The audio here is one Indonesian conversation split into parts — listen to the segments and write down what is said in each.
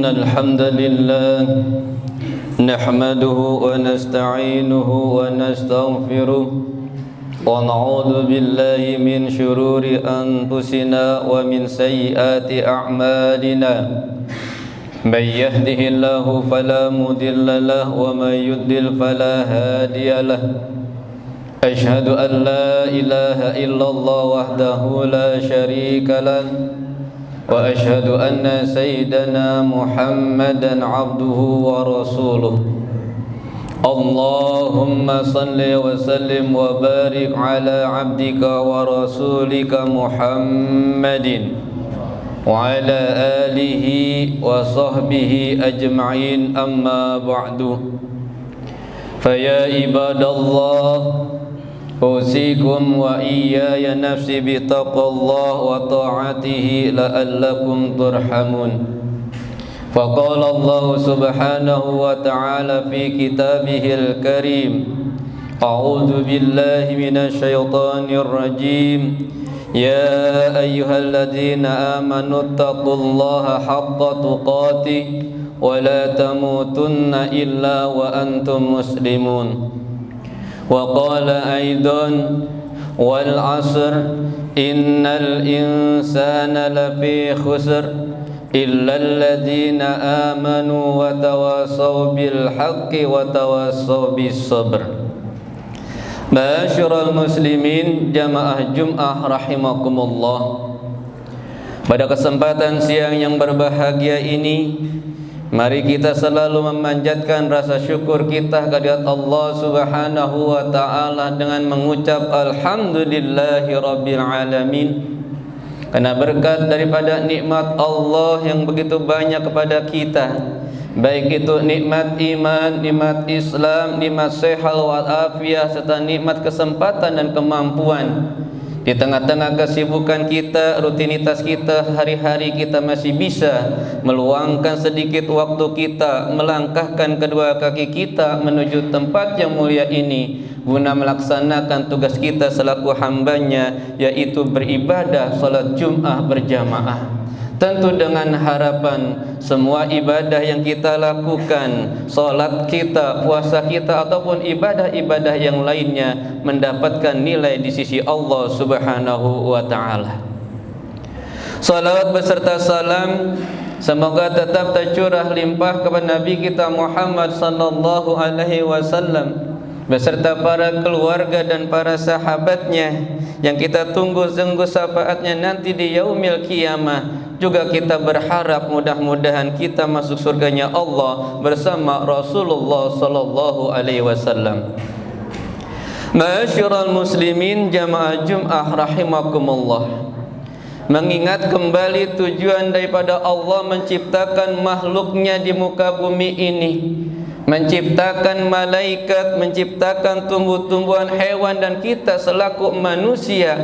الحمد لله نحمده ونستعينه ونستغفره ونعوذ بالله من شرور أنفسنا ومن سيئات أعمالنا من يهده الله فلا مضل له ومن يضلل فلا هادي له أشهد أن لا إله إلا الله وحده لا شريك له وأشهد أن سيدنا محمدا عبده ورسوله اللهم صل وسلم وبارك على عبدك ورسولك محمد وعلى آله وصحبه أجمعين أما بعد فيا عباد الله أوصيكم وإياي نفسي بتقوى الله وطاعته لعلكم ترحمون فقال الله سبحانه وتعالى في كتابه الكريم أعوذ بالله من الشيطان الرجيم يا أيها الذين آمنوا اتقوا الله حق تقاته ولا تموتن إلا وأنتم مسلمون وقال أيضا والعصر إن الإنسان لفي خسر إلا الذين آمنوا وتواصوا بالحق وتواصوا بالصبر. Ma'asyiral muslimin jamaah Jum'ah rahimakumullah. Pada kesempatan siang yang berbahagia ini, mari kita selalu memanjatkan rasa syukur kita kehadirat Allah Subhanahu wa taala dengan mengucap alhamdulillahi rabbil alamin. Karena berkat daripada nikmat Allah yang begitu banyak kepada kita, baik itu nikmat iman, nikmat Islam, nikmat sehat wal afiah, serta nikmat kesempatan dan kemampuan. Di tengah-tengah kesibukan kita, rutinitas kita, hari-hari kita masih bisa meluangkan sedikit waktu kita, melangkahkan kedua kaki kita menuju tempat yang mulia ini guna melaksanakan tugas kita selaku hambanya, yaitu beribadah salat Jum'ah berjamaah. Tentu dengan harapan semua ibadah yang kita lakukan, salat kita, puasa kita ataupun ibadah-ibadah yang lainnya mendapatkan nilai di sisi Allah Subhanahu wa taala. Salawat beserta salam semoga tetap tercurah limpah kepada Nabi kita Muhammad sallallahu alaihi wasallam beserta para keluarga dan para sahabatnya yang kita tunggu syafaatnya nanti di yaumil qiyamah. Juga kita berharap mudah-mudahan kita masuk surganya Allah bersama Rasulullah sallallahu alaihi wasallam. Ma'asyiral muslimin jamaah Jum'ah rahimakumullah. Mengingat kembali tujuan daripada Allah menciptakan makhluknya di muka bumi ini, menciptakan malaikat, menciptakan tumbuh-tumbuhan, hewan dan kita selaku manusia,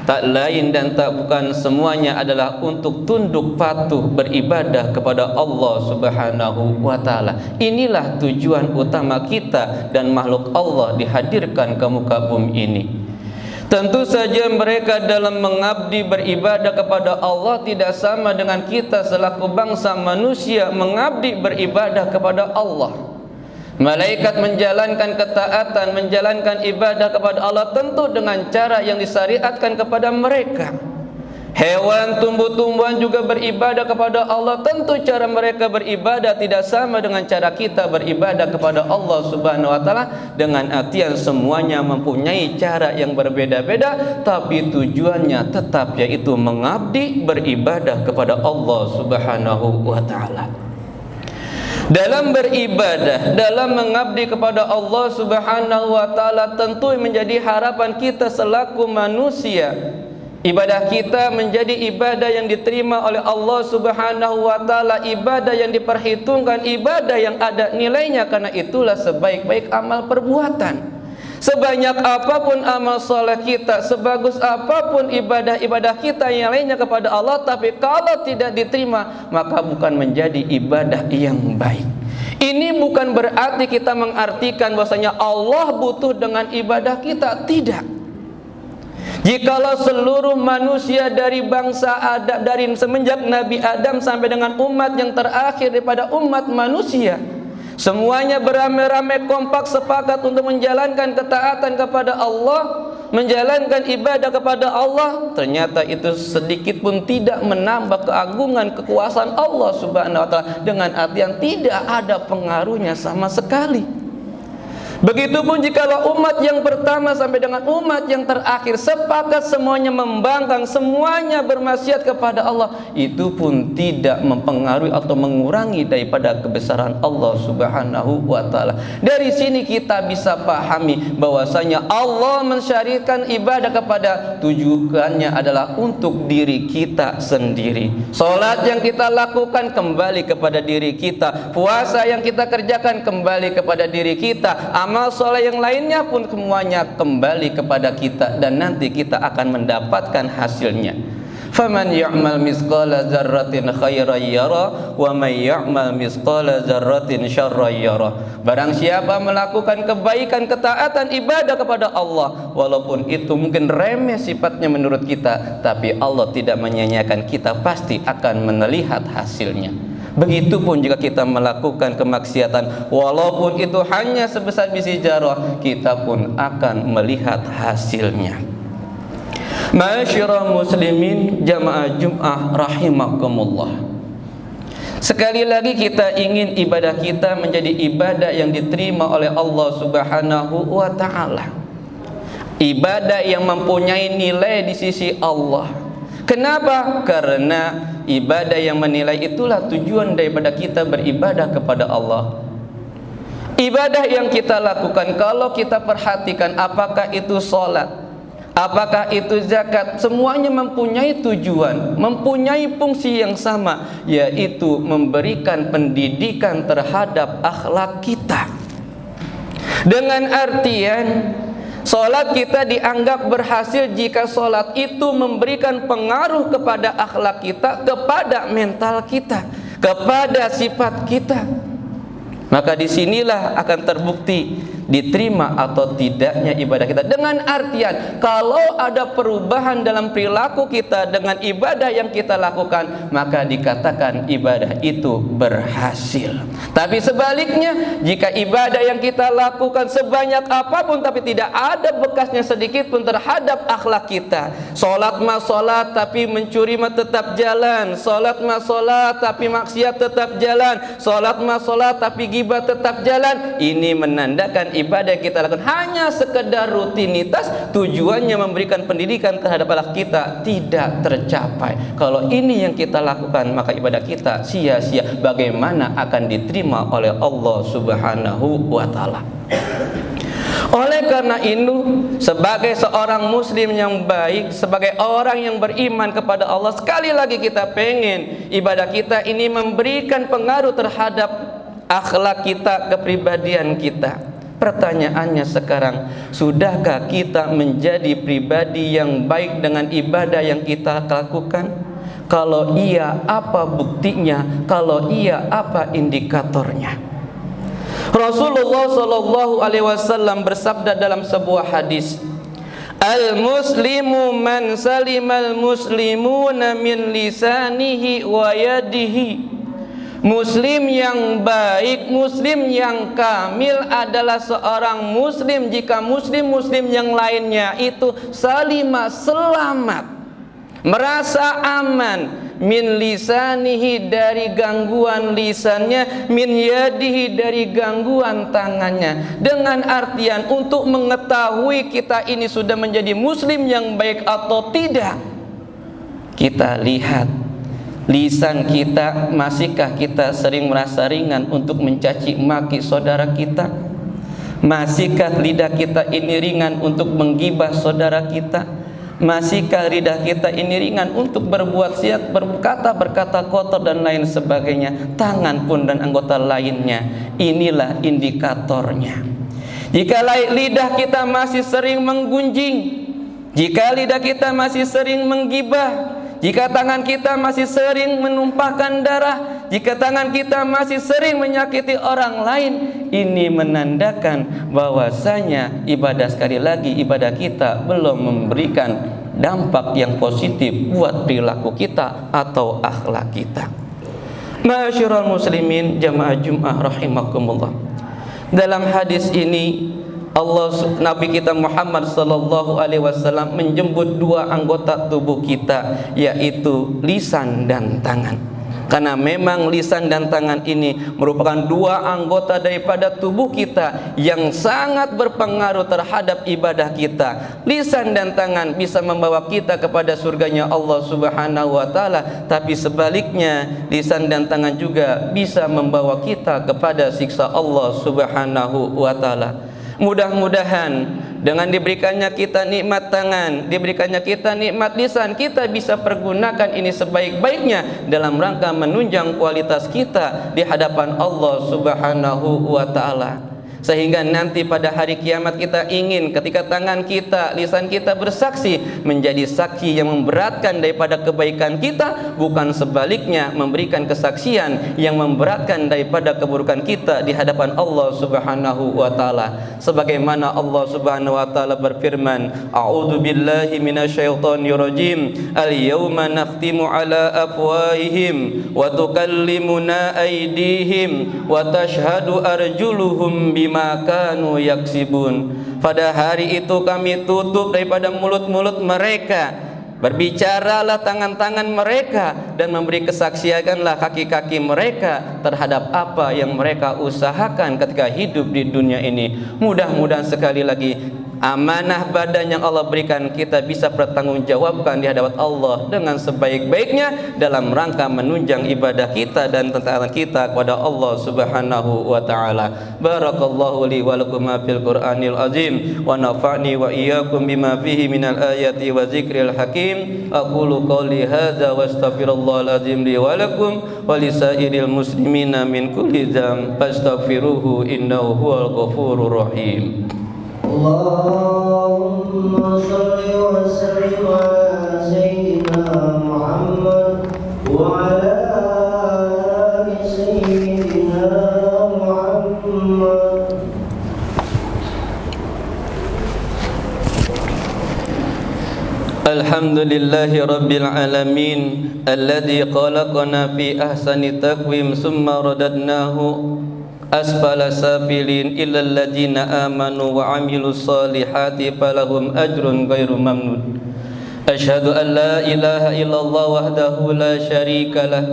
tak lain dan tak bukan semuanya adalah untuk tunduk patuh beribadah kepada Allah Subhanahu wa taala. Inilah tujuan utama kita dan makhluk Allah dihadirkan ke muka bumi ini. Tentu saja mereka dalam mengabdi beribadah kepada Allah tidak sama dengan kita selaku bangsa manusia mengabdi beribadah kepada Allah. Malaikat menjalankan ketaatan, menjalankan ibadah kepada Allah tentu dengan cara yang disyariatkan kepada mereka. Hewan, tumbuh-tumbuhan juga beribadah kepada Allah, tentu cara mereka beribadah tidak sama dengan cara kita beribadah kepada Allah Subhanahu wa taala, dengan artian semuanya mempunyai cara yang berbeda-beda tapi tujuannya tetap, yaitu mengabdi beribadah kepada Allah Subhanahu wa taala. Dalam beribadah, dalam mengabdi kepada Allah Subhanahu wa taala tentu menjadi harapan kita selaku manusia. Ibadah kita menjadi ibadah yang diterima oleh Allah Subhanahu wa taala, ibadah yang diperhitungkan, ibadah yang ada nilainya, karena itulah sebaik-baik amal perbuatan. Sebanyak apapun amal soleh kita, sebagus apapun ibadah-ibadah kita yang lainnya kepada Allah, tapi kalau tidak diterima maka bukan menjadi ibadah yang baik. Ini bukan berarti kita mengartikan bahwasanya Allah butuh dengan ibadah kita, tidak. Jikalau seluruh manusia dari bangsa Adam, dari semenjak Nabi Adam sampai dengan umat yang terakhir daripada umat manusia, semuanya beramai-ramai kompak sepakat untuk menjalankan ketaatan kepada Allah, menjalankan ibadah kepada Allah, ternyata itu sedikit pun tidak menambah keagungan kekuasaan Allah Subhanahu wa taala, dengan artian tidak ada pengaruhnya sama sekali. Begitupun jikalau umat yang pertama sampai dengan umat yang terakhir sepakat semuanya membangkang, semuanya bermaksiat kepada Allah, itu pun tidak mempengaruhi atau mengurangi daripada kebesaran Allah Subhanahu wa taala. Dari sini kita bisa pahami bahwasanya Allah mensyariatkan ibadah kepada tujuannya adalah untuk diri kita sendiri. Salat yang kita lakukan kembali kepada diri kita, puasa yang kita kerjakan kembali kepada diri kita, amal soleh yang lainnya pun semuanya kembali kepada kita, dan nanti kita akan mendapatkan hasilnya. Faman ya'mal misqala dzarratin khairan yara wa may ya'mal misqala dzarratin syarran yara. Barang siapa melakukan kebaikan, ketaatan, ibadah kepada Allah, walaupun itu mungkin remeh sifatnya menurut kita, tapi Allah tidak menyia-nyiakan, kita pasti akan melihat hasilnya. Begitupun jika kita melakukan kemaksiatan, walaupun itu hanya sebesar biji zarah, kita pun akan melihat hasilnya. Ma'asyiral muslimin jamaah Jum'ah rahimakumullah. Sekali lagi kita ingin ibadah kita menjadi ibadah yang diterima oleh Allah Subhanahu wa taala. Ibadah yang mempunyai nilai di sisi Allah. Kenapa? Karena ibadah yang menilai itulah tujuan daripada kita beribadah kepada Allah. Ibadah yang kita lakukan, kalau kita perhatikan, apakah itu sholat, apakah itu zakat, semuanya mempunyai tujuan, mempunyai fungsi yang sama, yaitu memberikan pendidikan terhadap akhlak kita. Dengan artian solat kita dianggap berhasil jika solat itu memberikan pengaruh kepada akhlak kita, kepada mental kita, kepada sifat kita. Maka disinilah akan terbukti diterima atau tidaknya ibadah kita. Dengan artian kalau ada perubahan dalam perilaku kita dengan ibadah yang kita lakukan, maka dikatakan ibadah itu berhasil. Tapi sebaliknya, jika ibadah yang kita lakukan sebanyak apapun tapi tidak ada bekasnya sedikit pun terhadap akhlak kita, solat mah solat tapi mencuri mah tetap jalan, solat mah solat tapi maksiat tetap jalan, solat mah solat tapi ghibah tetap jalan, ini menandakan ibadah yang kita lakukan hanya sekedar rutinitas, tujuannya memberikan pendidikan terhadap akhlak kita tidak tercapai. Kalau ini yang kita lakukan, maka ibadah kita sia-sia. Bagaimana akan diterima oleh Allah Subhanahu wa taala? Oleh karena itu, sebagai seorang muslim yang baik, sebagai orang yang beriman kepada Allah, sekali lagi kita pengen ibadah kita ini memberikan pengaruh terhadap akhlak kita, kepribadian kita. Pertanyaannya sekarang, sudahkah kita menjadi pribadi yang baik dengan ibadah yang kita lakukan? Kalau iya, apa buktinya? Kalau iya, apa indikatornya? Rasulullah sallallahu alaihi wasallam bersabda dalam sebuah hadis, "Al-muslimu man salimal muslimuna min lisanihi wa yadihi." Muslim yang baik, muslim yang kamil adalah seorang muslim jika muslim-muslim yang lainnya itu salimah, selamat, merasa aman, min lisanihi dari gangguan lisannya, min yadihi dari gangguan tangannya. Dengan artian untuk mengetahui kita ini sudah menjadi muslim yang baik atau tidak, kita lihat lisan kita, masihkah kita sering merasa ringan untuk mencaci maki saudara kita? Masihkah lidah kita ini ringan untuk menggibah saudara kita? Masihkah lidah kita ini ringan untuk berbuat siat, berkata kotor dan lain sebagainya? Tangan pun dan anggota lainnya. Inilah indikatornya. Jika lidah kita masih sering menggunjing, jika lidah kita masih sering menggibah, jika tangan kita masih sering menumpahkan darah, jika tangan kita masih sering menyakiti orang lain, ini menandakan bahwasanya ibadah, sekali lagi, ibadah kita belum memberikan dampak yang positif buat perilaku kita atau akhlak kita. Ma'asyiral muslimin jamaah Jumat rahimakumullah. Dalam hadis ini Nabi kita Muhammad sallallahu alaihi wasallam menjemput dua anggota tubuh kita, yaitu lisan dan tangan. Karena memang lisan dan tangan ini merupakan dua anggota daripada tubuh kita yang sangat berpengaruh terhadap ibadah kita. Lisan dan tangan bisa membawa kita kepada surganya Allah Subhanahu wa taala, tapi sebaliknya lisan dan tangan juga bisa membawa kita kepada siksa Allah Subhanahu wa taala. Mudah-mudahan dengan diberikannya kita nikmat tangan, diberikannya kita nikmat lisan, kita bisa pergunakan ini sebaik-baiknya dalam rangka menunjang kualitas kita di hadapan Allah Subhanahu wa taala. Sehingga nanti pada hari kiamat kita ingin ketika tangan kita, lisan kita bersaksi, menjadi saksi yang memberatkan daripada kebaikan kita, bukan sebaliknya memberikan kesaksian yang memberatkan daripada keburukan kita di hadapan Allah Subhanahu wa taala. Sebagaimana Allah Subhanahu wa taala berfirman, a'udzu billahi minasyaitonir rajim, al-yauma nakhtimu ala afwahihim wa tukallimuna aydihim wa tashhadu arjuluhum bima kanu yaksibun. Pada hari itu kami tutup daripada mulut-mulut mereka, berbicaralah tangan-tangan mereka, dan memberi kesaksianlah kaki-kaki mereka terhadap apa yang mereka usahakan ketika hidup di dunia ini. Mudah-mudahan sekali lagi amanah badan yang Allah berikan kita bisa bertanggungjawabkan di hadapan Allah dengan sebaik-baiknya dalam rangka menunjang ibadah kita dan ketaatan kita kepada Allah Subhanahu wa taala. Barakallahu li wa lakum fil Qur'anil azim wa nafa'ni wa iyyakum bima fihi minal ayati wa dzikril hakim. Aqulu qouli hadza wa astaghfirullahal azim li wa lakum wa lisairil muslimina min kulli dzamb fastaghfiruhu innahu huwal ghafurur rahim. Allahumma salli wa sallim ala sayyidina Muhammad wa ala ali sayyidina Muhammad. Alhamdulillahi rabbil alamin alladzi khalaqana fi ahsani taqwim summa radadnahu asfala safilin illal ladzina amanu wa amilus solihati falahum ajrun ghairu mamnun. Asyhadu an la ilaha illallah wahdahu la syarika lah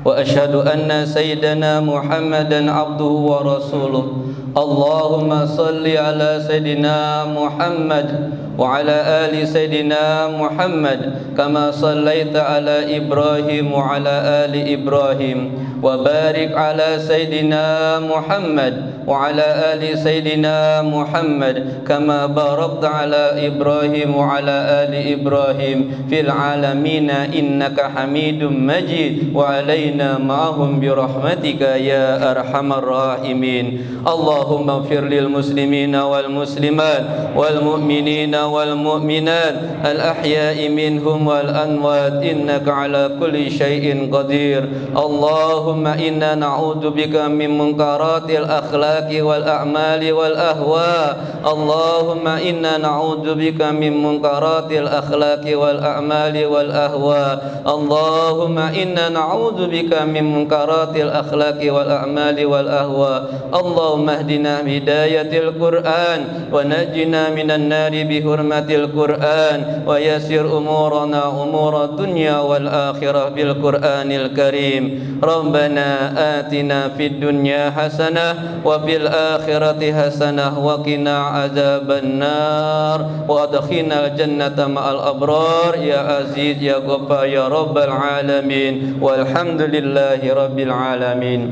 wa asyhadu anna sayyidana Muhammadan abduhu wa rasuluh. Allahumma salli ala sayyidina Muhammad wa ala ali sayyidina Muhammad kama sallaita ala Ibrahim wa ala ali Ibrahim wa barik ala sayyidina Muhammad wa ala ali sayyidina Muhammad kama barakta ala Ibrahim wa ala ali Ibrahim fil alamin innaka Hamidum Majid wa alaina ma'ahum bi rahmatika ya arhamar rahimin. Allahumma ighfir lil muslimina wal muslimat wal mu'minina wal mu'minat al ahya'i minhum wal amwat innaka ala kulli syai'in qadir. Allahumma inna na'udzu bika min munkaratil akhlaqi wal a'mali wal ahwa. Allahumma inna na'udzu bika min munkaratil akhlaqi wal a'mali wal ahwa. Allahumma inna na'udzu bika min munkaratil akhlaqi wal a'mali wal ahwa. Allahumma ihdina bihidayatil Qur'an wa najjina minan nari bihurmatil Qur'an wa yassir umurana umurad dunya wal akhirah bil Qur'anil karim. Rabbana atina fid dunya hasanah wa fil akhirati hasanah wa qina adzaban nar wa adkhilnal jannata ma'al abrar ya aziz ya ghaffar ya rabbal alamin walhamdulillahi rabbil alamin.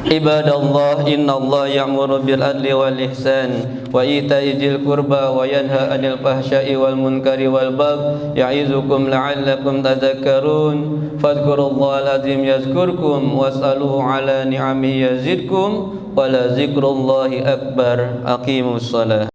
Ibadallah, innallaha ya'muru bil adli wal ihsan wa ita'i dzil qurba wa yanha 'anil fahsya'i wal munkari wal baghi ya'izukum la'allakum tadhakkarun. Fadhkurullahal azim yazkurkum was'aluhu 'ala ni'amihi yazidkum wa la dzikrullahi akbar. Aqimus shalah.